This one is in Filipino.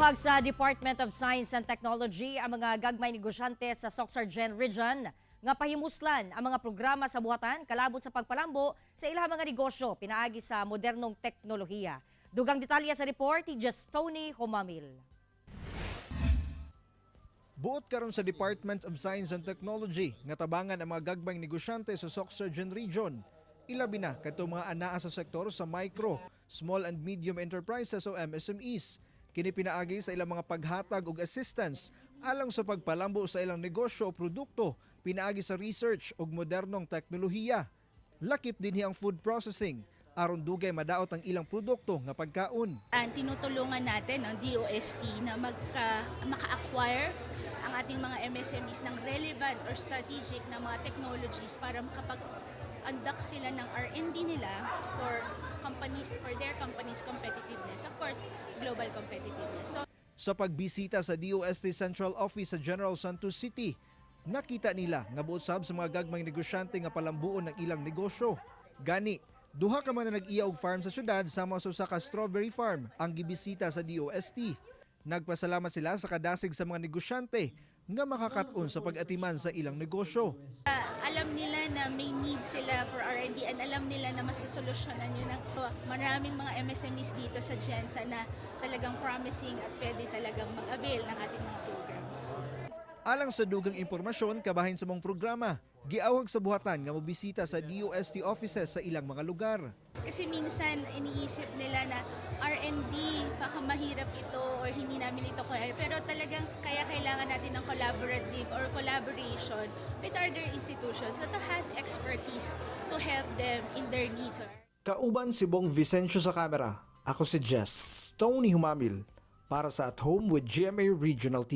Giawhag sa Department of Science and Technology ang mga gagmay negosyante sa Soxargen Region nga pahimuslan ang mga programa sa buhatan kalabot sa pagpalambo sa ilang mga negosyo pinaagi sa modernong teknolohiya. Dugang detalye sa report ni Tony Humamil. Buot karon sa Department of Science and Technology nga tabangan ang mga gagmayng negosyante sa Soxargen Region. Ilabi na kadto mga anaa sa sektor sa micro, small and medium enterprises o MSMEs. Kini pinaagi sa ilang mga paghatag ug assistance alang sa pagpalambo sa ilang negosyo o produkto, pinaagi sa research ug modernong teknolohiya. Lakip dinhi ang food processing aron dugay madaot ang ilang produkto nga pagkaon. Tinutulungan natin ang DOST na maka-acquire ang ating mga MSMEs ng relevant or strategic na mga technologies para makapag-andak sila ng R&D nila for their company's competitiveness. Of course, global competitiveness. Sa pagbisita sa DOST Central Office sa General Santos City, nakita nila nga buot sab sa mga gagmayng negosyante nga palambuon ng ilang negosyo. Gani, duha ka man na nag-iya og farm sa syudad sama sa usa ka strawberry farm ang gibisita sa DOST. Nagpasalamat sila sa kadasig sa mga negosyante nga makakaton sa pag-atiman sa ilang negosyo. Alam nila na may need sila for R&D and alam nila na masusolusyonan yun ng maraming mga MSMEs dito sa GENSA na talagang promising at pwede talagang mag-avail ng ating mga programs. Alang sa dugang impormasyon kabahin sa mong programa, giawag sa buhatan nga mobisita sa DOST offices sa ilang mga lugar. Kasi minsan iniisip nila na R&D, baka mahirap ito or hindi namin ito kaya. Pero talagang kailangan natin ng collaborative or collaboration with other institutions that has expertise to help them in their needs. Kauban si Bong Vicencio sa kamera. Ako si Tony Humamil para sa At Home with GMA Regional TV.